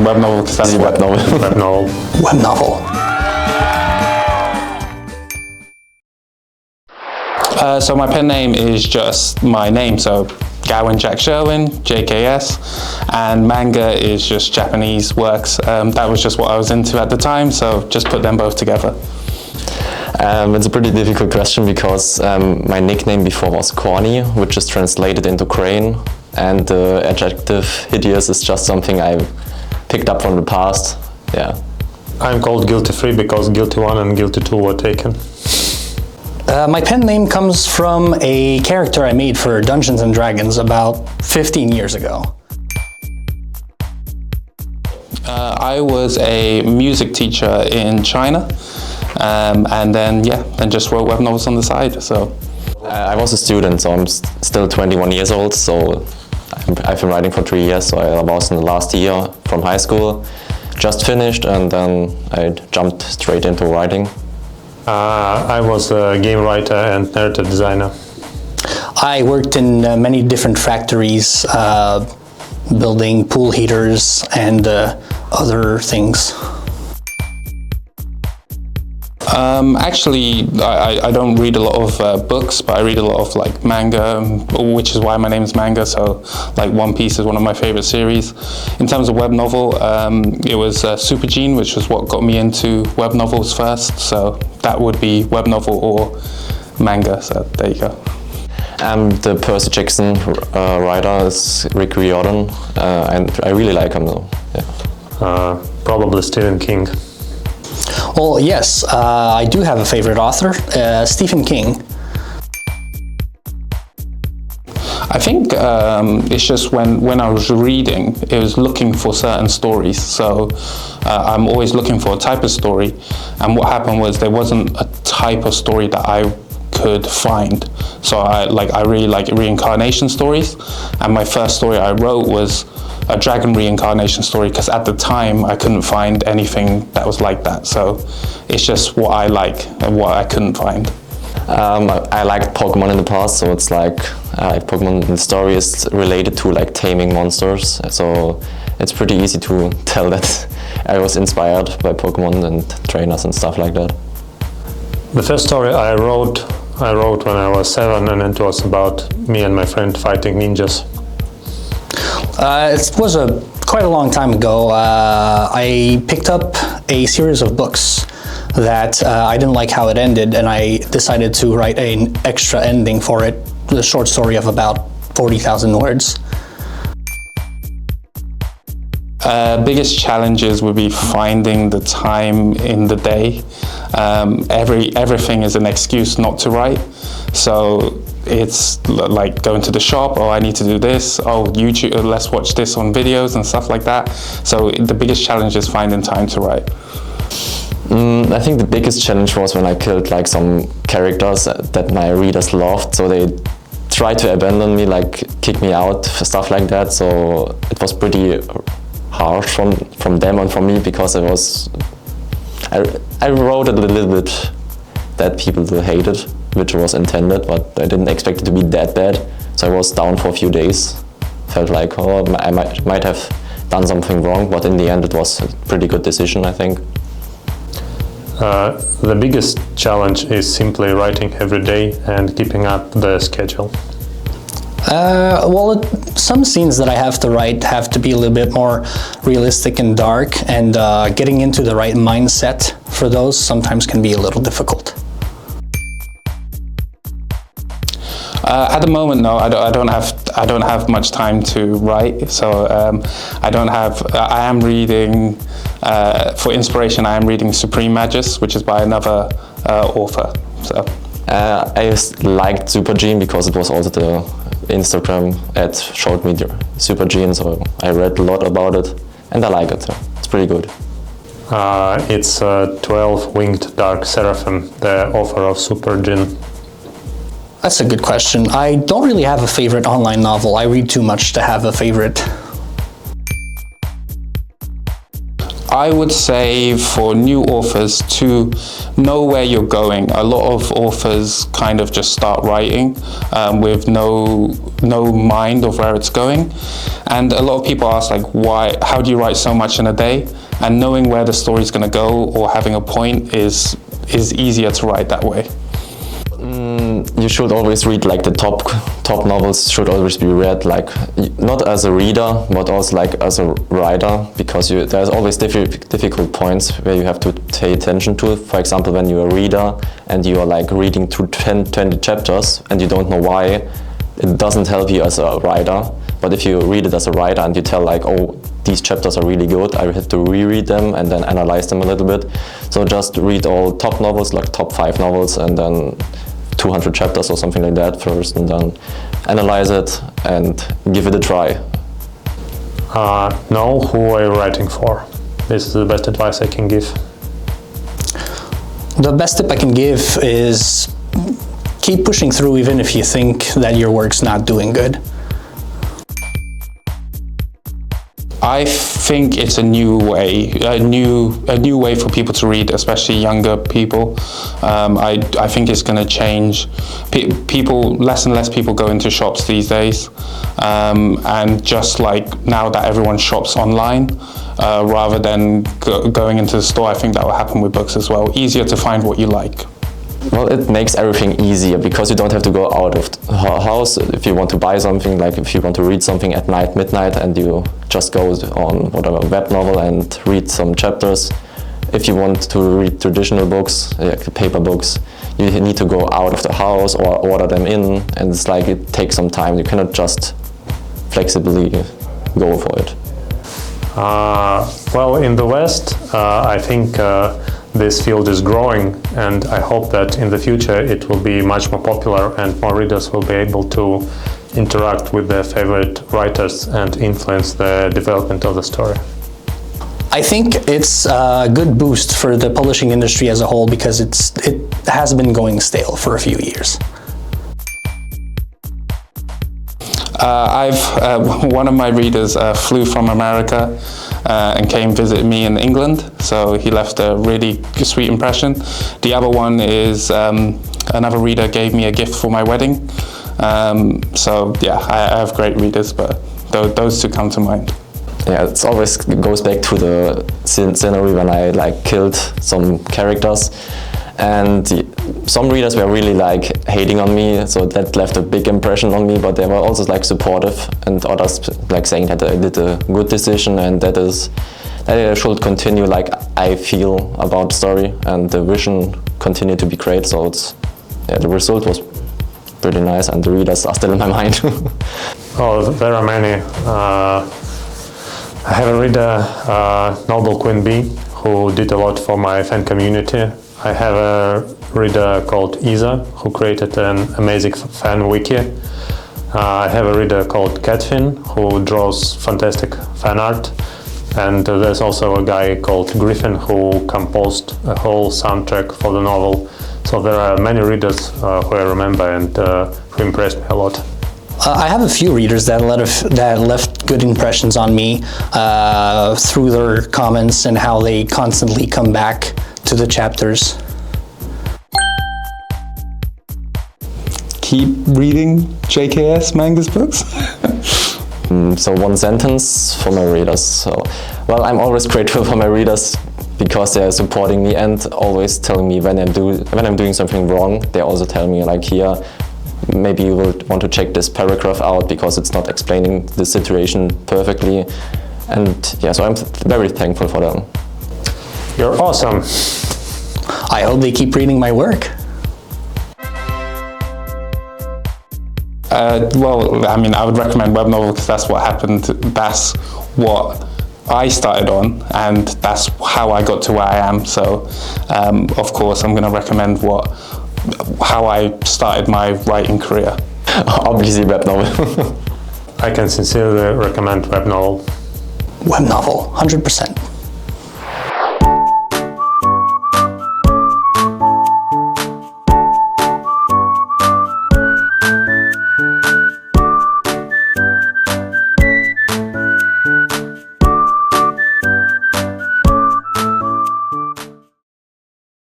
web novel because that's web novel. Web novel. Web novel. So my pen name is just my name, so Gowan Jack Sherwin, JKS, and manga is just Japanese works. That was just what I was into at the time, so just put them both together. It's a pretty difficult question because my nickname before was corny, which is translated into crane, and the adjective hideous is just something I picked up from the past. Yeah. I'm called Guilty 3 because Guilty 1 and Guilty 2 were taken. My pen name comes from a character I made for Dungeons & Dragons about 15 years ago. I was a music teacher in China, and then just wrote web novels on the side. So I was a student, so I'm still 21 years old, so I've been writing for 3 years, so I was in the last year from high school, just finished, and then I jumped straight into writing. I was a game writer and narrative designer. I worked in many different factories, building pool heaters and other things. Actually, I don't read a lot of books, but I read a lot of like manga, which is why my name is Manga. So like One Piece is one of my favorite series. In terms of web novel, it was Super Gene, which was what got me into web novels first. So that would be web novel or manga. So there you go. The Percy Jackson writer is Rick Riordan, and I really like him though. Yeah. Probably Stephen King. Well, yes, I do have a favorite author, Stephen King. I think it's just when I was reading, it was looking for certain stories. So I'm always looking for a type of story. And what happened was there wasn't a type of story that I could find. So I really like reincarnation stories. And my first story I wrote was a dragon reincarnation story because at the time I couldn't find anything that was like that. So it's just what I like and what I couldn't find. I liked Pokemon in the past, so it's like Pokemon. The story is related to like taming monsters, so it's pretty easy to tell that I was inspired by Pokemon and trainers and stuff like that. The first story I wrote when I was 7, and it was about me and my friend fighting ninjas. It was quite a long time ago. I picked up a series of books that I didn't like how it ended, and I decided to write an extra ending for it, a short story of about 40,000 words. Biggest challenges would be finding the time in the day. Everything is an excuse not to write. So it's like going to the shop, oh, I need to do this, oh, YouTube, let's watch this on videos and stuff like that. So the biggest challenge is finding time to write. I think the biggest challenge was when I killed like some characters that my readers loved, so they tried to abandon me, like kick me out, stuff like that. So it was pretty harsh from them and from me, because I wrote it a little bit that people hated, which was intended, but I didn't expect it to be that bad. So I was down for a few days. Felt like, oh, I might have done something wrong, but in the end it was a pretty good decision, I think. The biggest challenge is simply writing every day and keeping up the schedule. Some scenes that I have to write have to be a little bit more realistic and dark, and getting into the right mindset for those sometimes can be a little difficult. At the moment, no, I don't have much time to write, so I am reading, for inspiration, I am reading Supreme Magus, which is by another author. So I liked Super Gene because it was also the Instagram ad showed me the Super Gene, so I read a lot about it and I like it, so it's pretty good. It's 12-Winged Dark Seraphim, the author of Super Gene. That's a good question. I don't really have a favorite online novel. I read too much to have a favorite. I would say for new authors to know where you're going. A lot of authors kind of just start writing with no mind of where it's going, and a lot of people ask like, why? How do you write so much in a day? And knowing where the story's going to go or having a point is easier to write that way. You should always read like the top novels should always be read like not as a reader but also like as a writer, because there's always difficult points where you have to pay attention to. For example, when you're a reader and you are like reading through 20 chapters and you don't know why, it doesn't help you as a writer. But if you read it as a writer and you tell like, oh, these chapters are really good, I have to reread them and then analyze them a little bit. So just read all top novels, like top 5 novels, and then 200 chapters or something like that first, and then analyze it and give it a try. Know who are you writing for. This is the best advice I can give. The best tip I can give is keep pushing through even if you think that your work's not doing good. I think it's a new way for people to read, especially younger people. I think it's going to change. Less and less people go into shops these days, and just like now that everyone shops online, rather than going into the store, I think that will happen with books as well. Easier to find what you like. Well, it makes everything easier because you don't have to go out of the house. If you want to buy something, like if you want to read something at night, midnight, and you just go on whatever WebNovel and read some chapters. If you want to read traditional books, like the paper books, you need to go out of the house or order them in, and it's like it takes some time. You cannot just flexibly go for it. Well, in the West, I think this field is growing, and I hope that in the future it will be much more popular and more readers will be able to interact with their favorite writers and influence the development of the story. I think it's a good boost for the publishing industry as a whole because it has been going stale for a few years. One of my readers flew from America and came visit me in England, so he left a really sweet impression. The other one is another reader gave me a gift for my wedding. So yeah, I have great readers, but those two come to mind. Yeah, it always goes back to the scenery when I like killed some characters, and some readers were really like hating on me, so that left a big impression on me, but they were also like supportive, and others like saying that I did a good decision and that I should continue like I feel about the story, and the vision continued to be great. So it's, yeah, the result was pretty nice and the readers are still in my mind. Oh, there are many. I have a reader, Noble Queen Bee, who did a lot for my fan community. I have a reader called Isa, who created an amazing fan wiki. I have a reader called Catfin, who draws fantastic fan art. And there's also a guy called Griffin, who composed a whole soundtrack for the novel. So there are many readers who I remember and who impressed me a lot. I have a few readers that left good impressions on me through their comments and how they constantly come back to the chapters. Keep reading JKS Manga's books. So one sentence for my readers. So, well, I'm always grateful for my readers because they are supporting me and always telling me when I'm doing something wrong. They also tell me like, here, maybe you will want to check this paragraph out because it's not explaining the situation perfectly. And yeah, so I'm very thankful for them. You're awesome. I hope they keep reading my work. Well, I mean, I would recommend WebNovel because that's what happened. That's what I started on, and that's how I got to where I am. So, of course, I'm going to recommend how I started my writing career. Obviously, WebNovel. I can sincerely recommend WebNovel. WebNovel, 100%.